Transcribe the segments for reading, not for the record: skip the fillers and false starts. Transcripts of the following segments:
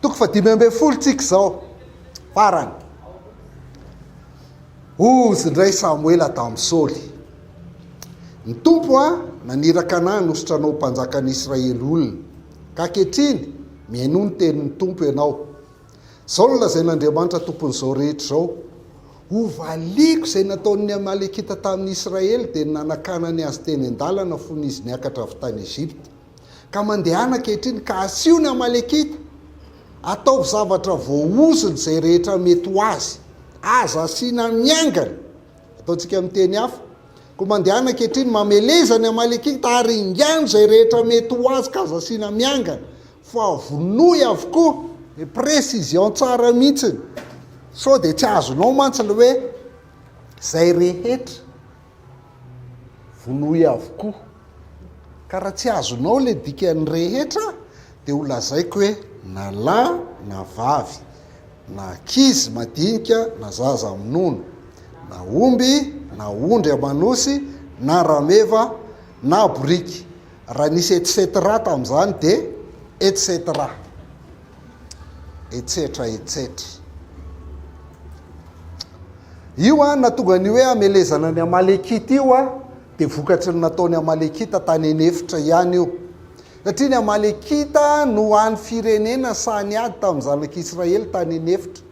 toko fa 5 tsika zao farany ozy indray Samoela tamin'ny Saoly ny tompo naniraka anahy nosotranao mpanjakany Israely olona ka kehitriny mihaino ny tenin'ny tompo ianao zao no lazain'Andriamanitra tompon'izao rehetra zao hovaliko izay nataon'ny Amalekita tamin'ny Israely dia nanakanany azy teny an-dalana fony izy niakatra avy tany Ezipta ka mandehana kehitriny ka asio ny Amalekita ataovy zavatra voaozony izay rehetra mety ho azy aza asiana miangana ataontsika amin'ny teny hafa ko mandehana kehitriny mameleza ny Amalekita ary ingano izay rehetra mety ho azy ka aza asiana miangana fa vonoy avokoa précision tsara mihitsiny so dia tsy azonao mantsy le hoe zay rehetra vonoy avokoa ka raha tsy azonao le dikany rehetra dia ho lazaiko hoe na lahy na vavy na ankizy madinika na zaza amin'nono na omby na ondry amanosy na rameva na boriky raha nisy etc tamin'izany dia etc io natonga ny hoe amelezana ny Amalekita io dia vokatry ny nataony Amalekita tany enefitra ihany io satria ny Amalekita no any firenena sany ady tamin'ny zanak'Israely tany enefitra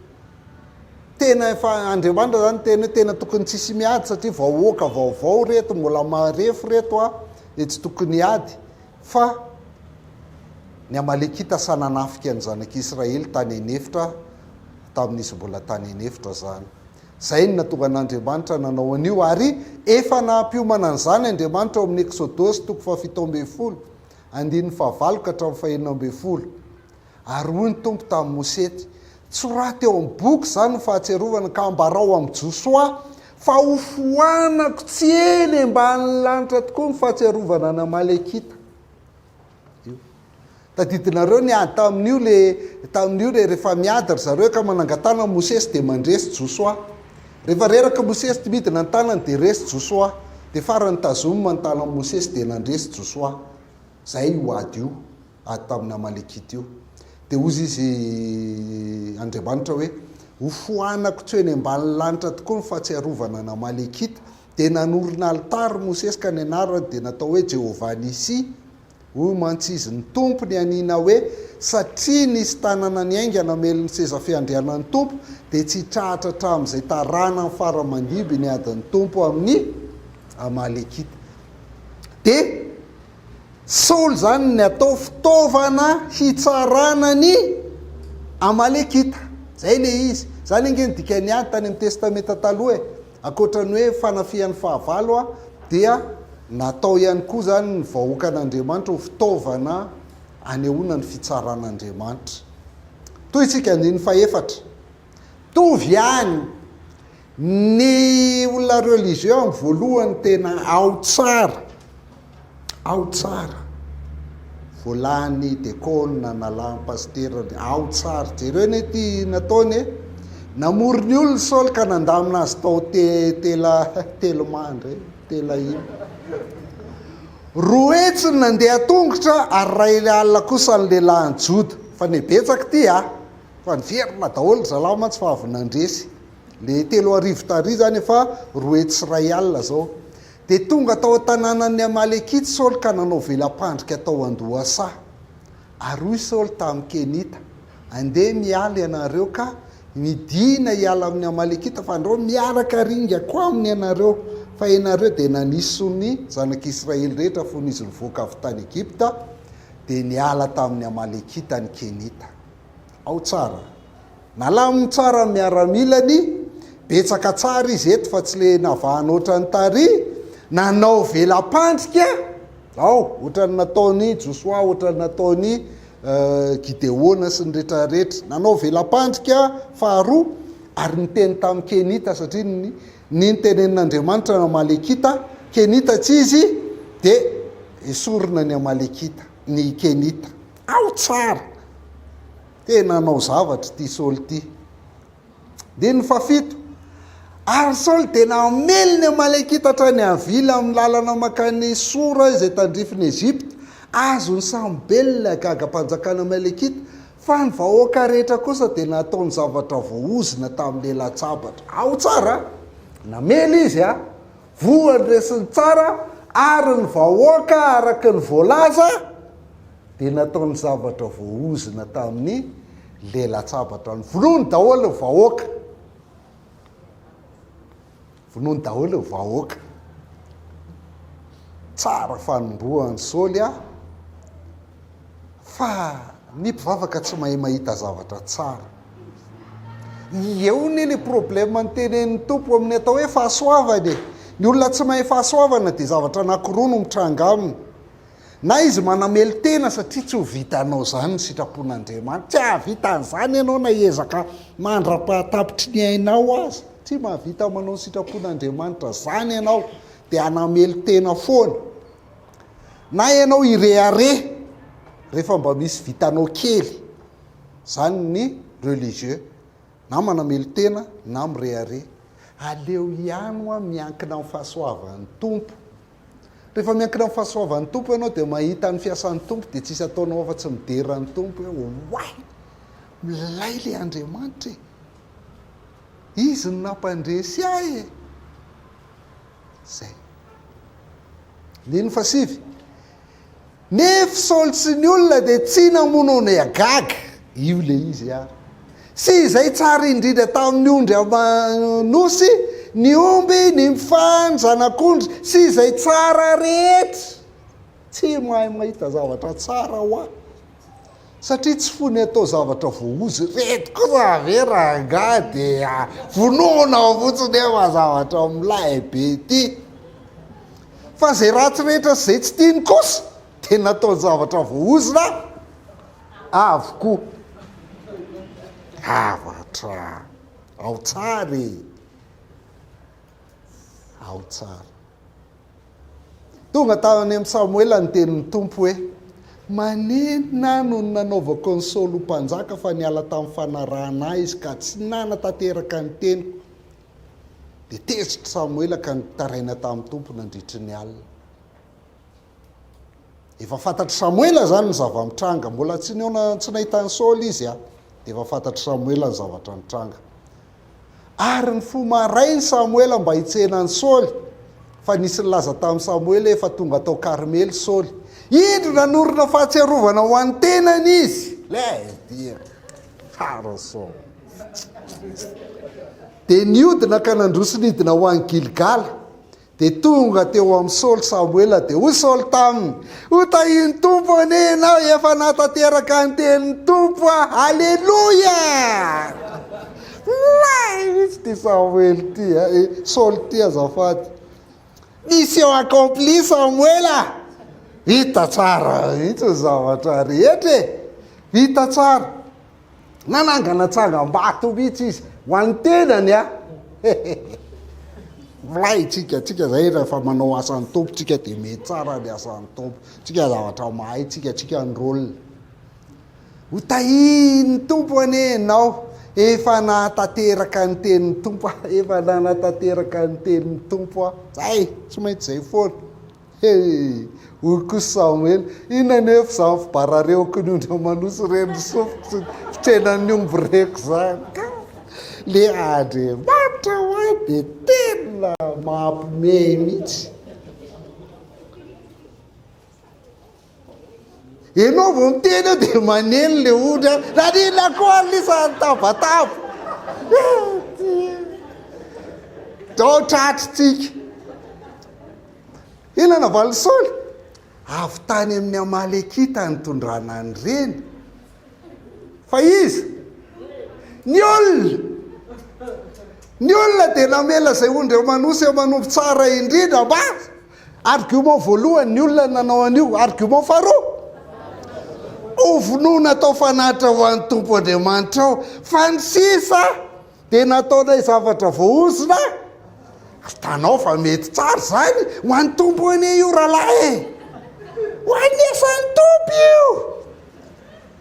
tena efa Andriamanitra zany tena tokony tsisy miady satria vahoaka vaovao reto mbola marefo reto dia tsy tokony ady fa ny Amalekita sananafika ny zanak'Israely tany enefitra tamin'izy mbola tany enefitra zany zay ny natonga an'Andriamanitra nanao an'io ary efa nampiomana an'izany Andriamanitra ao amin'ny Exodosy 17 andin'ny 9 ka hatramin'ny 19 ary hoy ny tompo tamin'ny Mosety tsoraty eo amin'ny boky zany fahatserovana ka ambarao amin'ny Josoa fa hofoanako tsy eny ambany lanitra tokoa ny fahatserovana ny Amalekita tadidinareo niady tamin'io le rehefa miady ry zareo ka manangatana Mosesy dia mandresy Josoa rehefa reraka Mosesy ty midina ny tanany dia resy Josoa dia farany tazomy manontana Mosesy dia nandresy Josoa zay io ady io ady tamin'ny Amalekita io dia ozy izy Andriamanitra hoe hofoanako tsy eny ambany lanitra tokoa ny fahatsiarovana ny Amalekita dia nanorina altary Mosesy ka ny anarany dia natao hoe Jehovah nisy hoy mantsizy ny tompo ny anina hoe satria nisy tanana ny aingana melony seza fiandrianan'ny tompo dia tsy trahatra hatramin'izay tarana ny faramandiby ny adin'ny tompo amin'ny Amalekita dia Saoly zany ny atao fitaovana hitsarana ny Amalekita zay le izy zany ingeny dikany ady tany amin'ny testamenta taloha akoatrany hoe fanafihan'ny fahavalo dia natao ihany koa zany ny vahoaka an'Andriamanitra ho fitaovana anehoana ny fitsaran'Andriamanitra toy isika ny 4 tovy ihany ny olona religieux amin'ny voalohany tena ao tsara volany dekona na lampastera ao tsara jereo ny ty nataony namorony olona Saoly ka nandamina azy tao telo mandry tela ino roetsiny nandeha tongotra ary ray alina kosa ny lelahany Joda fa ny betsaka ty fa niverina daholo zalahy mantsy fa avy nandresy le 3 tary zany efa roetsy ray alina zao dia tonga tao tanànan'ny Amalekita Saoly ka nanao velam-pandrika tao Andohasa ary hoy Saoly tamin'ny Kenita andeha miala ianareo ka midina hiala amin'ny Amalekita fa andreo miaraka ringako aminy ianareo fa ianareo dia nanisy ny zanak'Israely rehetra fony izy nivoaka avy tany Egypta dia niala tamin'ny Amalekita ny Kenita ao tsara nalamin'ny tsara miaramilany betsaka tsara izy eto fa tsy le navahana ohatrany tary nanao velam-pandrika ao ohatrany nataony Josoa ohatrany nataony Gideona sy ny rehetrarehetra nanao velam-pandrika faharoa ary niteny tamin'ny Kenita satria ny tenenin'Andriamanitra ny Amalekita Kenita tsy izy dia esorina ny Amalekita ny Kenita ao tsara tena nanao zavatra ty Saoly ty dia ny 7 ary Saoly dia namely ny Amalekita hatrany avila amin'ny lalana makany sora izay tandrifiny Ezipta azony samy belona gaga-panjakana Amalekita fa ny vahoaka rehetra kosa dia nataony zavatra voaozina tamin'ny latsabatra. Ao tsara namely izy voany resiny tsara ary ny vahoaka araka ny voalaza dia nataony zavatra voaozina tamin'ny lelatsabatra. Ny vonoany daholo ny vahoaka, vonoany daholo ny vahoaka. Tsara fanombohan'ny Saoly fa ny mpivavaka tsy mahay mahita zavatra tsara. Eo ny problème ny tenen'ny tompo amin'ny atao hoe fahasoavany. Ny olona tsy mahay fahasoavana dia zavatra anankiroa no mitranga aminy. Na izy manamely tena satria tsy ho vitanao zany ny sitrapon'Andriamanitra. Tsy hahavita an'izany ianao na ezaka mandra-pahatapitry ny ainao azy. Tsy mahavita manao ny sitrapon'Andriamanitra zany ianao dia anamely tena foana. Na ianao ireare rehefa mba misy vitanao kely, zany ny religieux, na manamely tena na mireare. Aleo ihany miankina amin'ny fahasoavan'ny tompo. Rehefa miankina amin'ny fahasoavan'ny tompo ianao dia mahita ny fiasan'ny tompo dia tsisy ataonao afa-tsy mideran'ny tompo hoe way milay le Andriamanitra izy no nampandresy ahy zay. Nino fasivy? Nefa Saoly sy ny olona dia tsy namono ny agaga. Io le izy sy izay tsara indrindra tamin'ny ondry amanosy, ny omby, ny mifany, zanak'ondry, sy izay tsara rehetra. Tsy mahay mahita zavatra tsara ho satria tsy fony atao zavatra voaozy reto kosa avera nga dia vonoana ao fotsiny ema zavatra milay be ty. Fa zay ratsy rehetra zay tsy tiany kosa dia natao zavatra voaozina avokoa. Avatra ao tsary, ao tsara. Tonga tany amin'ny Samoela ny tenin'ny tompo hoe manenina no nanaovako ny Saoly mpanjaka fa niala tamin'ny fanarahana izy ka tsy nanatanteraka ny teniko. Dia tezitra Samoela ka nitaraina tamin'ny tompo nandritry ny alina. Efa fantatry Samoela zany ny zava-mitranga, mbola tsy nahitany Saoly izy dia efa fantatry Samoela ny zavatra nitranga. Ary ny fomarainy Samoela mba hitsenany Saoly, fa nisy nilaza tamin'ny Samoela efa tonga tao Karmely Saoly. Indro nanorina fahatsiarovana ho an'ny tenany izy. Dia tsara Saoly. Dia niodina ka nandroso nidina ho an'ny Gilgala. Dia tonga teo amin'ny Saoly Samoela dia hoy Saoly taminy, ho tahiny tompo anie ianao efa natateraka ny tenin'ny tompo Alleluia. Misy ty Samoely ty Saoly ty azafady. Mission accompli Samoela. Vita tsara mihitsy ny zavatra rehetra vita tsara. Nanangana tsangam-bato mihitsy izy ho an'ny tenany Milay tsika zay rehefa manao asan'ny tompo tsika dia mety tsara ny asan'ny tompo. Tsika zavatra mahay tsika ny rôlina. Ho tahiny tompo anie ianao efa natateraka ny tenin'ny tompo efa nanatanteraka ny tenin'ny tompo zay tsy maintsy zay foana. Hoy kosa Samoela, inona nefa zany fibarareoko ny ondry amanosy reny sofiko fitrenan'ny omby reko zany. Le Andriamanitra hoy dia tena mampime mihitsy. Ianao vao miteny eo dia maneno le ondry nanina koa anisan'ny tabataba. Dao tratritsika. Inona navaly Saoly? Avy tany amin'ny Amalekita ny tondrana ny reny. Fa izy ny olona dia namela izay ondry amanosy manompo tsara indrindra ba. Argument voalohany ny olona nanao an'io. Argument faharoa ho vonoina tao fanatitra ho an'ny tompo Andriamanitra ao. Fa ny sisa dia nataonay zavatra voaozina. Tanao fa mety tsara zany ho an'ny tompo anie io rahalahy ho an'ny asan'ny tompo io.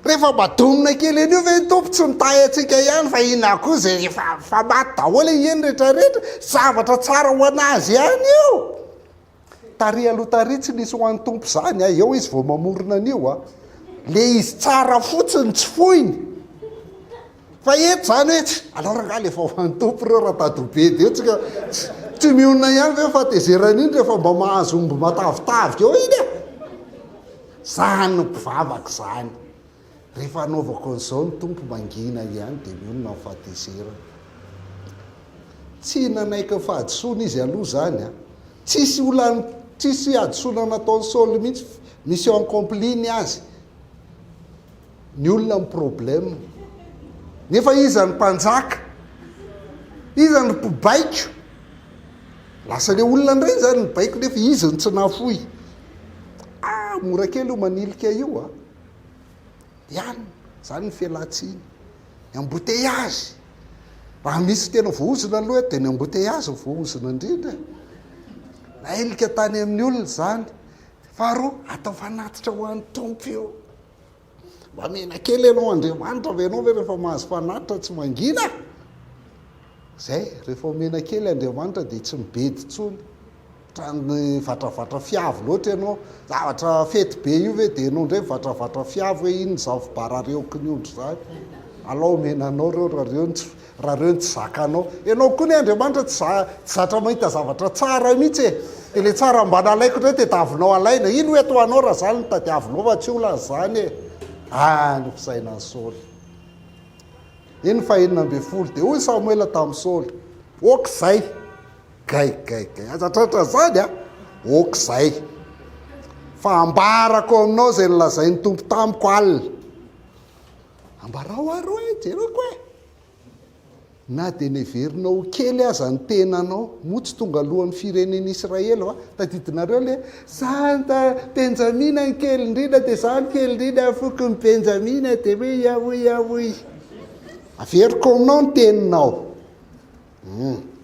Rehefa madomina kely an'io ve ny tompo tsy mitahy antsika ihany fa ina koa zay fa maty daholo eny rehetrarehetra zavatra tsara ho anazy ihany io. Tary aloha tary tsy nisy ho an'ny tompo zany eo izy vao mamorona an'io le izy tsara fotsiny tsy foiny fa eto zany hoe tsy aloranga le fa hoan'ny tompo reo raha tadobe de tsika tsy mionona ihany ve fa tezerana iny rehefa mba mahazo omby matavitavika eo iny zany mpivavaka zany rehefa anaovako an'izao ny tompo mangina ihany de mionona ny fahatezerana tsy nanaiky ny fahadisoana izy aloha zany tsisy adisoana nataon'ny Saoly mihitsy misy eo ankompliny azy ny olona ny problème nefa izany mpanjaka izany mpibaiko lasa le olona ndray zany mibaiko nefa iziny tsy nafoy mora kely io manilika io ihany zany ny fialatsiny ny embouteillage raha misy tena voozina aloha de ny embouteillage voozina indrindra na ilika tany amin'ny olona zany faharoa atao fanatitra ho an'ny tompo io mba mena kely ianao Andriamanitra ve ianao ve rehefa mahazo fanatitra tsy mangina zay rehefa omena kely Andriamanitra de tsy mibedy tsony trany vatravatra fiavo loatra ianao zavatra fety be io ve de ianao ndray vatravatra fiavo hoe iny zavobarareoko ny ondro zany alao omenanao reo raha reo tsy zakanao ianao koa ny Andriamanitra tsy zatra mahita zavatra tsara mihitsy de le tsara mba nalaiko ndray de tavinao alaina ino hoe toanao raha zany ny tadiavinao fa tsy olana zany nofisaina ny Saoly iny fahinina ambe folo de hoy Samoela tamin'ny Saoly okizay gay azatratra zany okizay fa ambarako aminao zay nylazay ny tompo tamiko alina ambarao aro jereko na de neverinao kely aza ny tenanao motsy tonga alohan'ny firenen'ny Israely va tadidinareo le santa Benjamina ny kely indrindra de zany kely indrindra afoko ny Benjamina de hoe yaoy averiko aminao ny teninao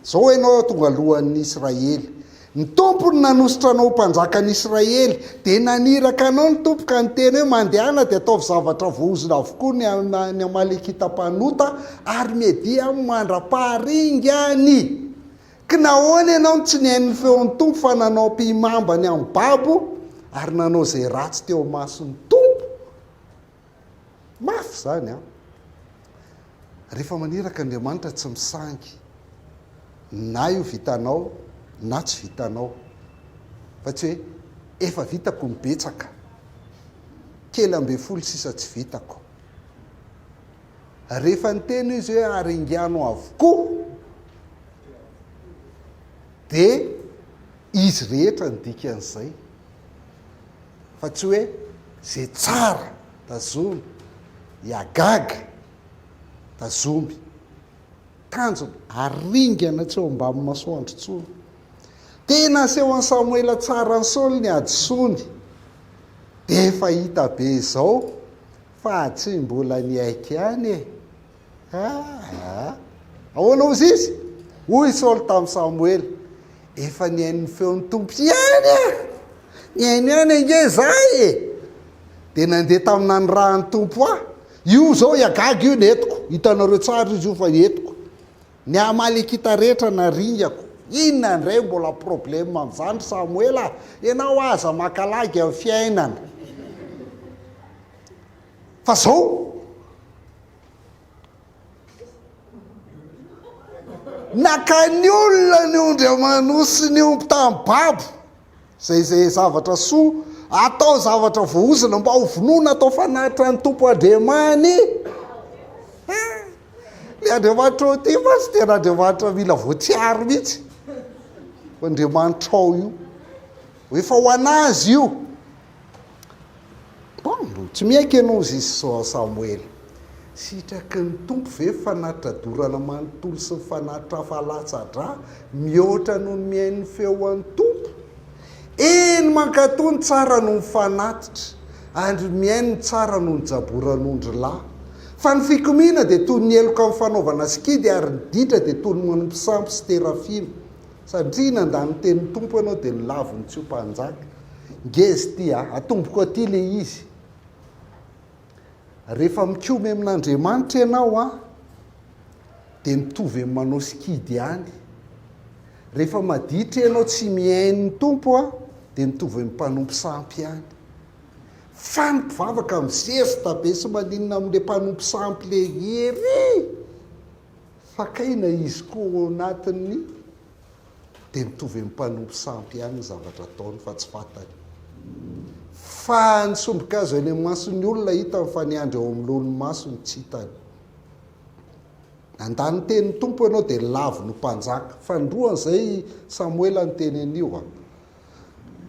zao ianao tonga alohan'ny Israely ny tompony nanositra anao mpanjakan'ny Israely de naniraka anao ny tompo ka ny teny hoe mandehana de ataovy zavatra voozina avokoa ny Amalekita mpanota ary media mandra-paharingany ka nahoana ianao tsy nihain'ny feon'ny tompo fa nanao mpimambany amin'ny babo ary nanao zay ratsy teo mason'ny tompo mafy zany rehefa maniraka Andriamanitra tsy misangy na io vitanao na tsy vitanao fa tsy hoe efa vitako mibetsaka kely ambe folo sisa tsy vitako rehefa ny teny izy hoe aringano avokoa de izy rehetra ny dikan'izay fa tsy hoe zay tsara tazomy iagaga tazomy tanjona aringana tsy eo ambamy masoandro tsony tena seho an'ny Samoela tsara ny Saoly ny adisony de efa hita be izao fa tsy mbola ny aiky ihany ahoana ozy izy hoy Saoly tamin'ny Samoela efa ny hain'ny feon'ny tompo ihany ny hainy ihany ange zay de nandeha tamina ny rahan'ny tompo io zao iagaga io netiko hitanareo tsara izy io fa etiko ny Amalekita rehetra naringako inona ndray mbola problème amin'izany Samoela ianao aza makalagy amin'ny fiainana fa zao nakany olona ny ondry amanosy ny omby tamin'ny babo zay zavatra soa atao zavatra voozina mba ho vonoina atao fanatitra ny tompo Andriamany le Andriamanitra ty fa tsy tena Andriamanitra mila voatsiaro mihitsy Andriamanitra ao io efa ho anazy io tsy miaiky ianao izy Samoela sitraky ny tompo ve fanatitra dorana manontolo sy ny fanatitra fahalatsadra mihoatra noho ny mihain'ny feoan'ny tompo eny mankatony tsara no ny fanatitra andry mihain'ny tsara no ny jaboran'ondry lahy fa ny fikomina de toy ny eloka amin'ny fanaovana skidy ary ny ditra de toy ny manompo sampy sy terafina satria nandany tenin'ny tompo ianao de ny laviny tsy ho mpanjaka ngezy ty atomboko aty le izy rehefa mikome amin'Andriamanitra ianao de mitovy amin'ny manao skidy ihany rehefa maditra ianao tsy mihain'ny tompo de mitovy amin'ny mpanompo sampy ihany fa ny mpivavaka mizesta be sy maninona amin'le mpanompo sampy le hery fa kaina izy koa anatiny dia mitovy amin'ny mpanompo sampy ihany ny zavatra ataony fa tsy fantany fa nisomboka azo eny amin'ny mason'ny olona hita mifaniandry eo amin'ny lony masony tsy hitany andany tenin'ny tompo ianao dia lavo no mpanjaka fa ndroan'izay Samoela ny teny anio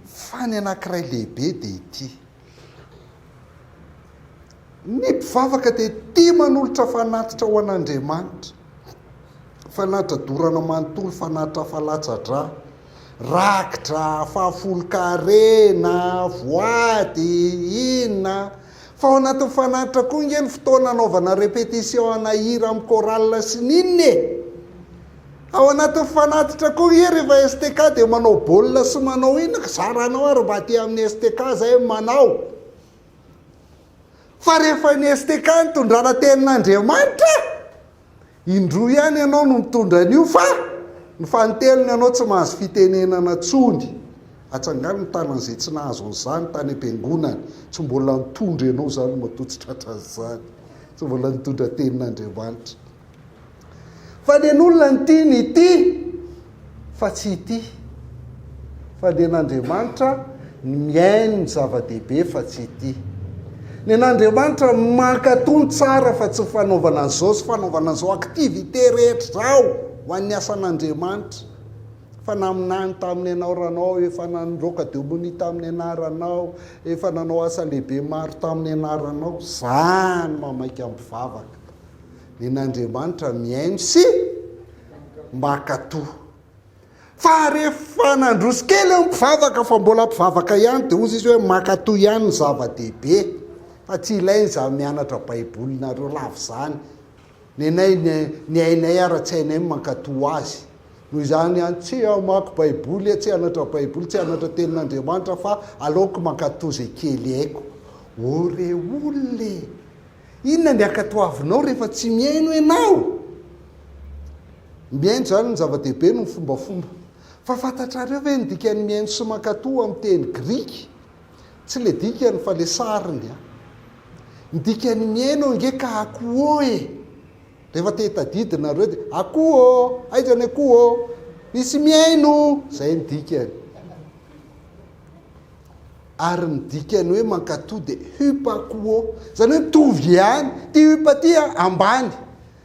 fa ny anankiray lehibe dia ity ny mpivavaka dia tia manolotra fanatitra ho an'Andriamanitra fanatitra dorana manontolo fanatitra falatsa-dra rakitra fahafolo-karena voady inona fa ao anatin'ny fanatitra koa nge ny fotoana anaovana repétition anahira amin'ny chorale sy ninne ao anatin'ny fanatitra koa nge rehefa STK dia manao baolina sy manao inona zaranao ary mba aty amin'ny STK zay manao fa rehefa ny STK ny tondrana tenin'Andriamanitra indroa ihany ianao no mitondra an'io fa ny fanotelony ianao tsy mahazo fitenenana tsony atsangano ny tanan'izay tsy nahazo an'izany tany am-piangonany tsy mbola nitondra ianao zany matotsitratra zany tsy mbola nitondra tenin'Andriamanitra fa ny an'olona ny tia ny ity fa tsy ity fa ny an'Andriamanitra ny miaino ny zava-dehibe fa tsy ity ny an'Andriamanitra mankatony tsara fa tsy fanaovana an'izao sy fanaovana an'izao activité rehetra zao ho an'ny asan'Andriamanitra fa naminany tamin'ny ianao ranao efa nanroka deomoni tamin'ny anaranao efa nanao asa lehibe maro tamin'ny anaranao zany mamaika mpivavaka ny an'Andriamanitra miaino sy mankatò fa rehefa nandroso kely mpivavaka fa mbola mpivavaka ihany dia ozy izy hoe mankatò ihany ny zava-dehibe fa tsy ilainy za mianatra baibolinareo lavo zany ny anay ny ainay ara tsy hainay mankatò azy noho izany ihany tsy amako baiboly tsy anatra baiboly tsy anatra tenin'Andriamanitra fa aleoko mankatò zay kely haiko ore olona inona ny ankatoavinao rehefa tsy miaino ianao miaino zany ny zava-dehibe no fombafomba fa fantatrareo ve ny dikany miaino sy mankatò amin'ny teny grika tsy le dikany fa le sariny ny dikany miaino nge ka akoho rehefa tetadidinareo dia akoho aizany akoho misy miaino zay ny dikany ary ny dikany hoe mankatò dia hypakoho zany hoe mitovy ihany ty hypa ty ambany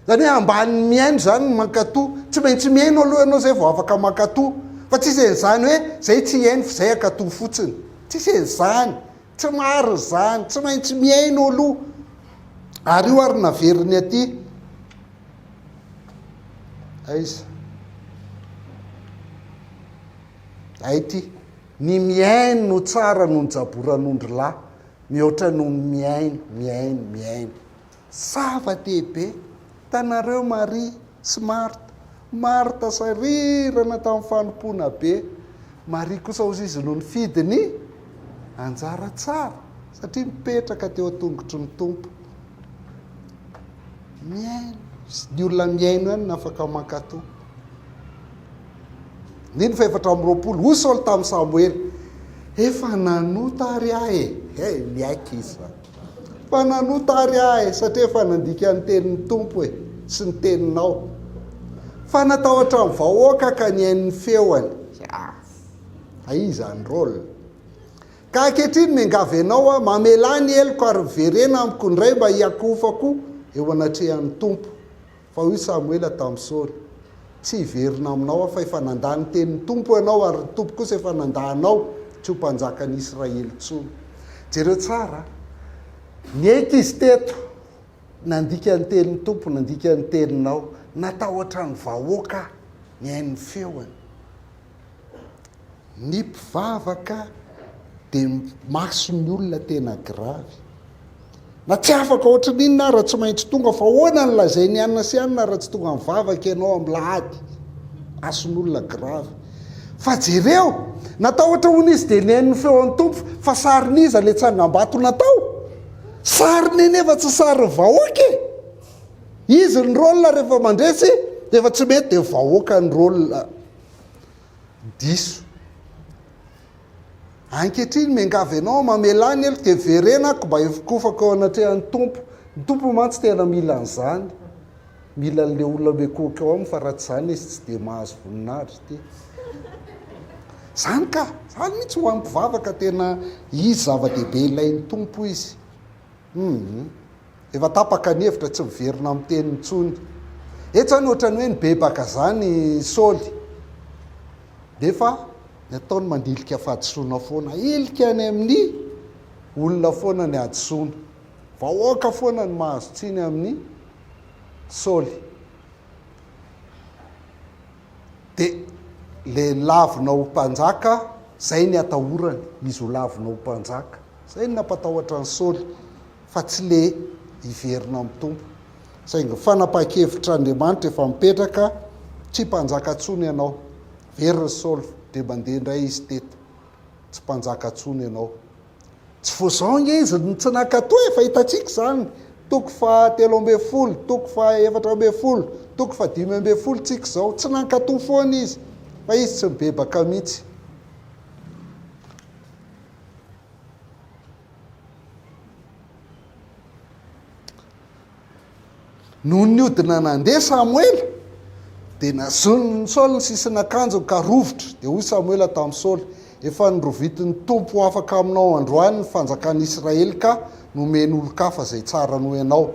zany hoe ambany miaino zany ny mankatò tsy maintsy miaino aloha ianao zay vao afaka mankatò fa tsisy en'izany hoe zay tsy haino fa zay ankatò fotsiny tsisy en'izany tsy maro zany tsy maintsy miaino aloha ary io ary naveriny aty aiza aity ny miaino no tsara noho ny jaboran'ondry lahy mihoatra noho ny miaino zava-dehibe tanareo Maria sy Marta sarirana tamin'ny fanompoana be Maria kosa ozy izy noho ny fidiny anjara tsara satria mipetraka teo an-tongotry ny tompo miaino ny olona miaino ihany na afaka mankatò niny fa 420 hoy Saoly tamin'ny Samoela efa nanota ary ahy miaiky izy fa nanota ary ahy satria efa nandika ny tenin'ny tompo sy ny teninao fa natahotra amin'ny vahoaka ka ny hain'ny feoany aiza ny rôle ka ankehitriny miangavy ianao mamela ny eloko ary miverena amiko indray mba hiakofako eo anatrehan'ny tompo fa hoy Samoela tamin'ny Saoly tsy hiverina aminao fa efa nandany tenin'ny tompo ianao ary ny tompo kosa efa nandanao tsy ho mpanjakan'ny Israely tsony jereo tsara ny eky izy teto nandika ny tenin'ny tompo nandika ny teninao natahotra ny vahoaka ny hain'ny feoany ny mpivavaka dia mason'ny olona tena gravy na tsy afaka ohatra n'inona raha tsy maintsy tonga fa hoana ny lazay ny anina sy anina raha tsy tonga mivavaka ianao amin'ny lahady mason'ny olona gravy fa jereo natao ohatra hono izy dia ny hain'ny feoan'ny tompo fa sarin'iza le tsangam-bato natao sariny eny efa tsy sary vahoaka izy ny rôlina rehefa mandresy dia efa tsy mety dia vahoaka ny rôlina diso ankehitriny miangavy ianao mamelany elo de verenako mba efikofaka ao anatrehan'ny tompo ny tompo mantsy tena mila an'izany mila n'le olona mekoka ao aminy fa raha tsy zany izy tsy de mahazo voninahitra ty zany ka zany mihitsy ho ampivavaka tena izy zava-dehibe ilain'ny tompo izy efa tapaka ny hevitra tsy miverina amin'ny teniny ntsony etsany ohatrany hoe nybebaka zany Saoly defa ny ataony mandilika fahadisoana foana ilika any amin'ny olona foana ny adisoana vahoaka foana ny mahazo tsiny amin'ny Saoly de le lavina ho mpanjaka zay ny atahorany izy ho lavina ho mpanjaka zay ny nampatahotra ny Saoly fa tsy le hiverina amin'ny tompo saingy fanapaha-kevitra Andriamanitra efa mipetraka tsy mpanjaka tsony ianao veriny Saoly de mandeha indray izy teto tsy mpanjaka tsony ianao tsy voazao nge izy tsy nakatoa efa hitatsika zany toko fa 13, toko fa 14, toko fa 15 tsika zao tsy nankatoa foana izy fa izy tsy mibebaka mihitsy noho ny odina nandeha Samoela de nazony Saoly ny sisin'akanjo ka rovitra de hoy Samoela tamin'ny Saoly efa nyrovitin'ny tompo afaka aminao androany ny fanjakan'ny Israely ka nomeny olo-kafa zay tsara noho ianao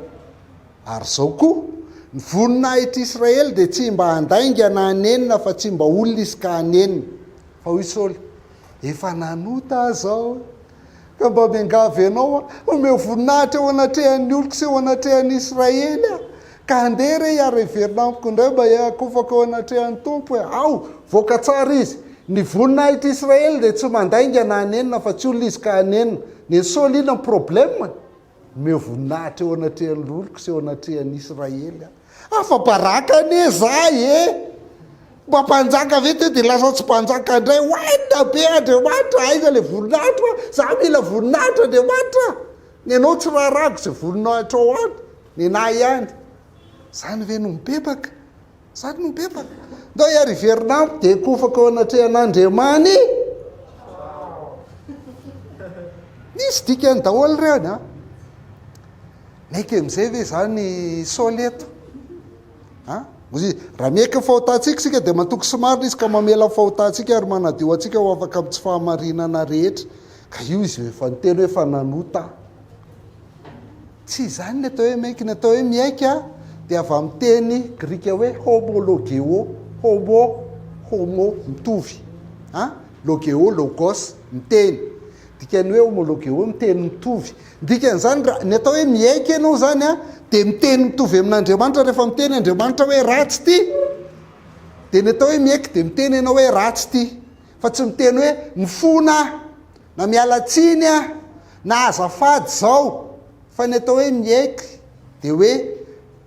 ary zao koa ny voninahitra Israely de tsy mba handainga na hanenina fa tsy mba olona izy ka hanenina fa hoy Saoly efa nanota zao ka mba miangavy ianao omeo voninahitra eo anatrehan'ny oloko sy eo anatrehan'ny Israely ka andeha re iary verina amiko indray mba akofaka ao anatrehan'ny tompo hoe ao voaka tsara izy ny voninahitra Israely de tsy mandainga na hanenina fa tsy olona izy ka hanenina ny Saoly ina ny problème omeo voninahitra eo anatrehan'ny oloko sy eo anatrehan'ny Israely afa baraka ane zay mba mpanjaka ve teo de lasa tsy mpanjaka indray oaina be Andriamanitra aiza le voninahitra za mila voninahitra Andriamanitra ny anao tsy raharago zay voninahitra ao any ny na ihany zany ve no mibebaka zany no mibebaka ndao iary verinampo de kofaka ao anatrehan'Andriamany nisy dikany daholo reny naiky am'izay ve zany Saoly eto raha mieka fahotantsika sika de mantoko somarina izy ka mamela fahotantsika ary manadio atsika ho afaka amin'ny tsy fahamarinana rehetra ka io izy efa niteny hoe fa nanota tsy zany ny atao hoe maiky ny atao hoe miaika de avy amin'ny teny grika hoe homologeo homo mitovy logeo logos miteny dikany hoe homologeo miteny mitovy dikan'izany ny atao hoe miaika ianao zany de miteny mitovy amin'Andriamanitra rehefa miteny Andriamanitra hoe ratsy ty de ny atao hoe miaika de miteny ianao hoe ratsy ty fa tsy miteny hoe mifona na mialatsiny na azafady zao fa ny atao hoe miaika de hoe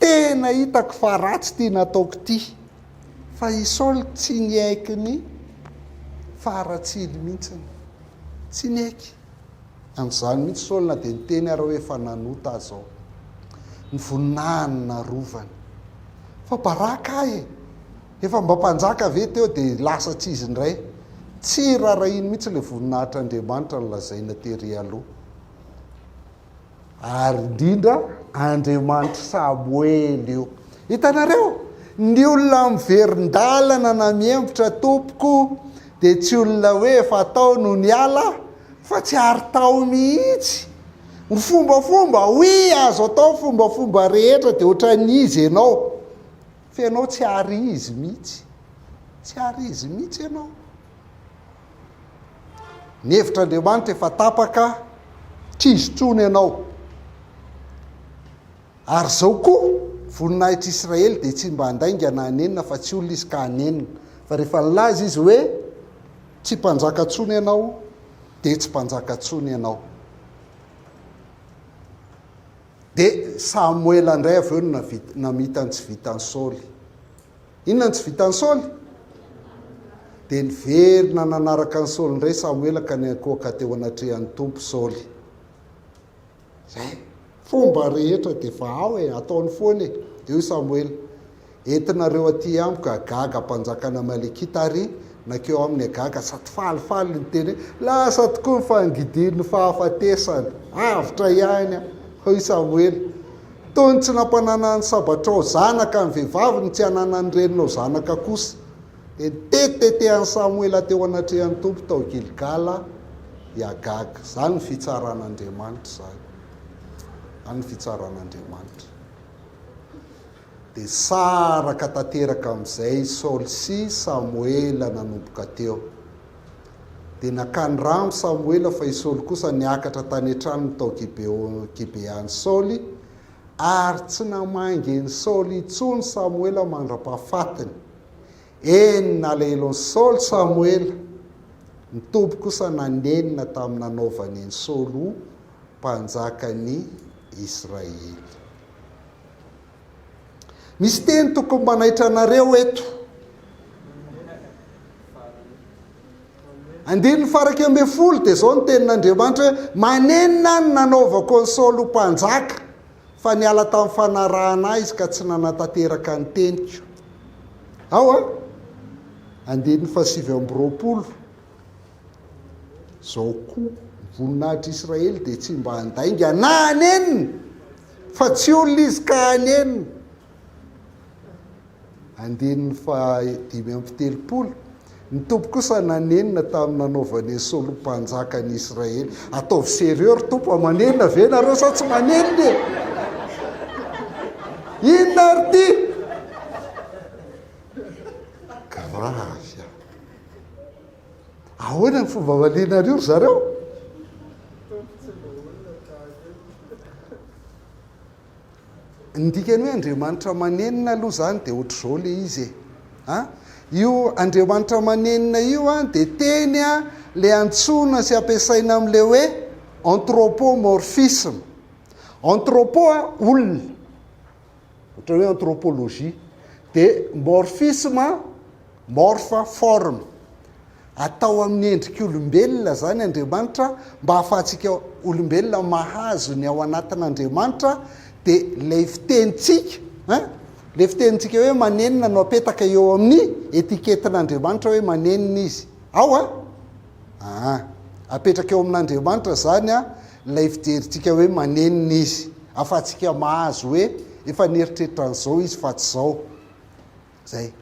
tena hitako fa ratsy ty nataoko ty fa i Saoly tsy niaiky ny faratsily mihitsiny tsy niaiky amin'izany mihitsy Saoly na de niteny ary hoe fa nanota zao ny voninahiny narovany fa baraka efa mba mpanjaka ve teo de lasa tsy izy indray tsy raharahiny mihitsy le voninahitr'Andriamanitra ny lazaina tery aloha ary indrindra Andriamanitra Samoela io hitanareo ny olona miverin-dalana na miembotra tompoko de tsy olona hoe efa atao no ny ala fa tsy ary tao mihitsy ny fombafomba hoy azo atao fombafomba rehetra de ohatran'izy ianao fa ianao tsy ary izy mihitsy tsy ary izy mihitsy ianao ny hevitr'Andriamanitra efa tapaka tsy izotrony ianao ary zao koa voninahitra Israely de tsy mba handainga na hanenina fa tsy olona izy ka hanenina fa rehefa nilaza izy hoe tsy mpanjaka tsony ianao de tsy mpanjaka tsony ianao de Samoela indray avy eo no namita ny tsy vitan'ny Saoly inona ny tsy vitan'ny Saoly de niverina nanaraka ny Saoly indray Samoela ka nyakoaka teo anatrehan'ny tompo Saoly zay fomba rehetra de fa ao ataony foana de io Samoela entinareo aty amiko gaga mpanjakana Amalekita ary nakeo amin'ny agaga sady falifaly ny teny lasa tokoa ny fangidiny fahafatesany avitra ihany hoy Samoela tony tsy nampananany sabatra ao zanaka ny vehivavy ny tsy hananany renina ao zanaka kosa de tetetehany Samoela teo anatrehan'ny tompo tao Gilgala iagaga. Zany ny fitsaran'Andriamanitra zany. Any fitsaran'Andriamanitra. De saraka tanteraka amin'izay Saoly sy Samoela nanomboka teo. De nakany rano Samoela fa i Saoly kosa niakatra tany an-tranony tao Gibeany Saoly ary tsy namangy ny Saoly intsony Samoela mandra-pahafatiny. Eny nalelon'ny Saoly Samoela ny tompo kosa nanenina tamin'ny nanaovany ny Saoly ho mpanjakany Israely. Misy teny tokony manaitra anareo eto. Andiny faraka amby folo de zao ny tenin'Andriamanitra hoe manenina ny nanaovako ny Saoly ho mpanjaka fa niala tamin'ny fanarahana izy ka tsy nanatateraka ny teniko. Ao andiny fa 7:20 zao koa voninahitra Israely de tsy mba handainga na hanenina fa tsy olona izy ka hanenina. Andiny fa 5:30 ny tompo kosa nanenina tamin'ny nanaovany Saoly ho mpanjakany Israely. Ataovy sérieux ry tompo manenina ve nareo sa tsy manenina? Inona ary ty? Gravy. Ahoana ny fomba valianareo ry zareo? Ndikany hoe Andriamanitra manenina aloha zany de ohatr'izao le izy io Andriamanitra manenina io de teny le antsona sy ampiasaina am'le hoe anthropomorphisme. Anthropo olona ohatra hoe anthropologie de morphisme morpha forme. Atao amin'ny endrika olombelona zany Andriamanitra mba ahafahantsika olombelona mahazo ny ao anatin'Andriamanitra. De lay fitenitsika le fitenitsika hoe manenina no apetaka eo amin'ny etiketin'Andriamanitra hoe manenina izy. Ao apetraka eo amin'Andriamanitra zany lay fijerintsika hoe manenina izy afahantsika mahazo hoe efa nieritreritranyzao izy fa tsy zao zay.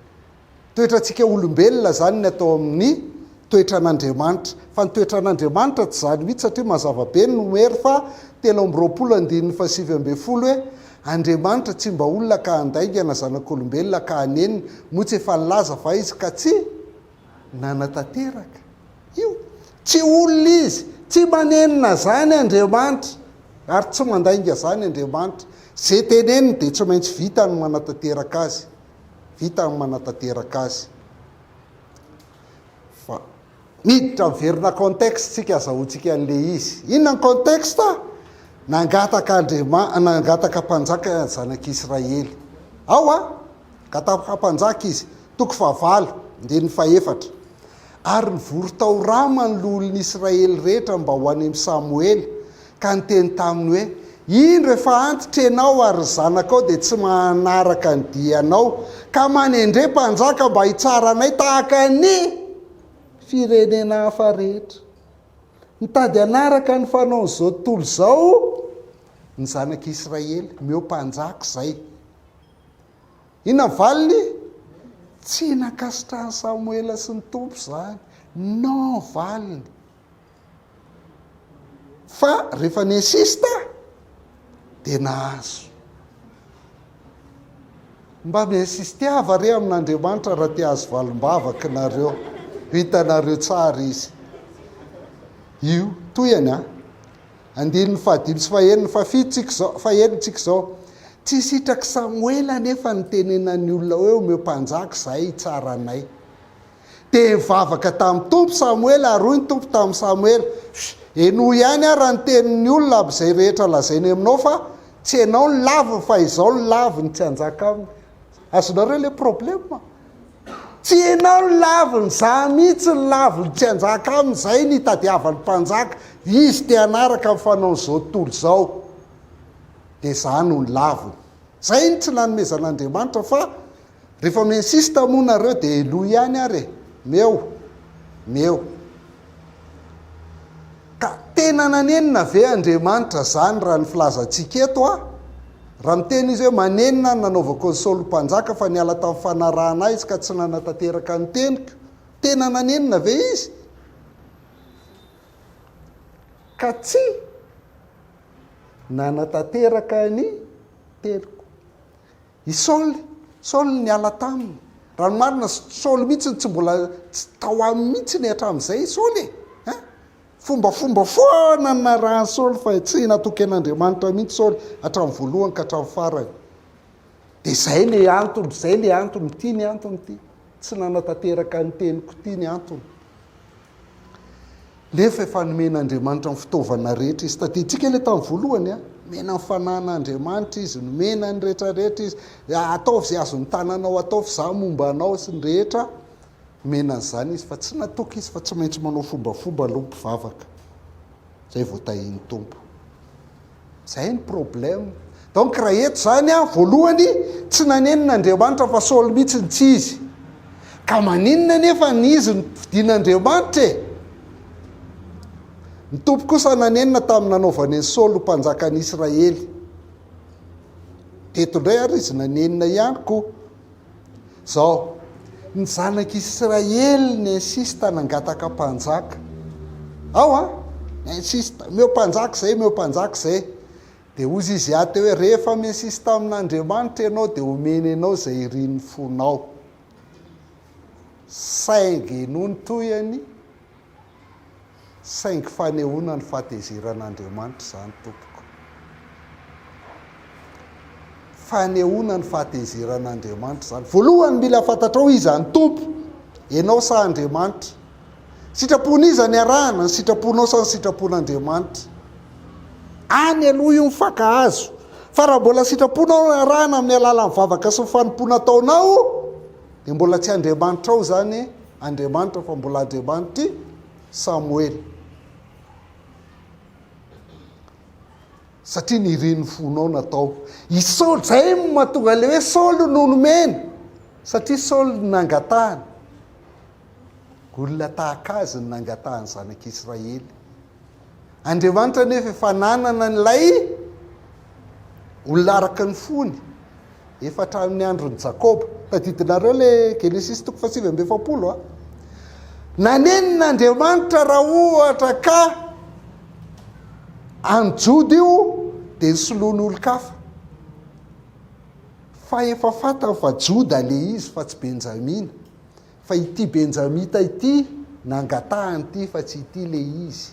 Toetrantsika olombelona zany ny atao amin'ny toetran'Andriamanitra fa ny toetran'Andriamanitra tsy zany mihitsy satria mazava be ny nomery fa 7:20 hoe Andriamanitra tsy mba olona ka handaingana zanak'olombelona ka hanenina moa tsy efa nilaza fa izy ka tsy nanatateraka. Io tsy olona izy, tsy manenina zany Andriamanitra ary tsy mandainga zany Andriamanitra. Zay teneniny de tsy maintsy vita ny manatateraka azy. Vita ny manatateraka azy. Fa miditra miverina contexte tsika azahoantsika an'le izy. Inona ny contexte? Nangataka mpanjaka zanak'Israely. Ao gataka mpanjaka izy toko 9 ndeny 4 ary nivory tao rama ny lolon'Israely rehetra mba ho any amin'ny Samoela ka niteny taminy hoe indro efa antitra ianao ary zanakao de tsy manaraka ny dianao ka manendre mpanjaka mba hitsaranay tahaka ny firenena hafa rehetra. Nitady anaraka ny fanaon'izao tontolo zao ny zanak'Israely meo mpanjaka zay. Ina valiny? Tsy nakasitrahany Samoela sy ny tompo zany. No valiny. Fa rehefa ninsista de nahazo. Mba miinsistiava re amin'Andriamanitra raha te hazo valim-bavaka nareo. Hitanareo tsara izy. Io toyany andiny 5 sy 7 zao tsy sitraky Samoela nefa nitenenany olona hoe omeo mpanjaka zay tsaranay. De mivavaka tamin'ny tompo Samoela ary ny tompo tamin'ny Samoela eno ihany raha nitenin'ny olona ab'izay rehetra lazainy aminao fa tsy enao ny laviny fa izao ny laviny tsy hanjaka aminy. Azonareo le problema? Tsy enao ny laviny, za mihitsy ny laviny tsy hanjaka aminy zay ny tadiavan'ny mpanjaka izy te hanaraka amin'ny fanaon'izao tontolo zao. De za no ny laviny. Zay ny tsy nanomezan'Andriamanitra fa rehefa minsista moa nareo de elo ihany ary. meo ka tena nanenina ve Andriamanitra zany raha ny filazantsika eto a raha miteny izy hoe manenina nanaovako ny solompanjaka fa niala tamin'ny fanarahana izy ka tsy nanatanteraka ny teniko tena nanenina ve izy ka tsy nanatanteraka ny teniko i Saoly niala taminy raha marina Saoly mihitsy tsy mbola tsy tao amin'ny mihitsy ny hatramin'izay Saoly fombafomba foana narahany Saoly fa tsy natoken'Andriamanitra mihitsy Saoly hatramin'ny voalohany ka hatramin'ny farany dia zay ny antony ity ny antony ity tsy nanatanteraka ny teniko ity ny antony nefa efa nomen'Andriamanitra ny fitaovana rehetra izy taditsika ilay tamin'ny voalohany mena ny fanan'Andriamanitra izy nomena ny rehetrarehetra izy ataovy zay azony tananao ataovy za momba anao sy ny rehetra menan'izany izy fa tsy natoka izy fa tsy maintsy manao fombafomba aloha mpivavaka zay voatahiny tompo zay ny problème donc raha eto zany voalohany tsy nanenon'Andriamanitra fa Saoly mihitsy tsy izy ka maninona nefa ny izy ny fidin'Andriamanitra ny tompo kosa nanenina tamin'ny nanaovany ny Saoly mpanjakan'ny Israely teto indray ary izy nanenina ihany koa zao ny zanak'Israely ny insista nangataka mpanjaka ao insista meo mpanjaka zay dia ozy izy aty hoe rehefa miinsista amin'Andriamanitra ianao dia omeny anao zay irin'ny fonao saingy noho ny toyany saingy fanehoana ny fahateziran'Andriamanitra zany tompoko fanehoana ny fahateziran'Andriamanitra zany voalohany mila fantatrao izy any tompo ianao sa Andriamanitra sitrapona izy any arahana ny sitraponao sa ny sitrapon'Andriamanitra any aloha io mifankahazo fa raha mbola sitraponao arahana amin'ny alala mivavaka sy mifanompoana ataonao dia mbola tsy Andriamanitra ao zany Andriamanitra fa mbola Andriamanitra Samoela satria nireny fonao natao i Saoly zay mahatonga le hoe Saoly no nomena satria Saoly nangatahany olona tahaka azy ny nangatahany zanak'Israely Andriamanitra nefa efa nanana n'ilay olona araka ny fony efa hatramin'ny andron'ny Jakoba tadidinareo le Genesis 7:7 nanenon'Andriamanitra raha ohatra ka anjody io dia nsoloany olo-kafa fa efa fantany fa Joda le izy fa tsy Benjamina fa ity Benjamita ity nangatahany ity fa tsy ity le izy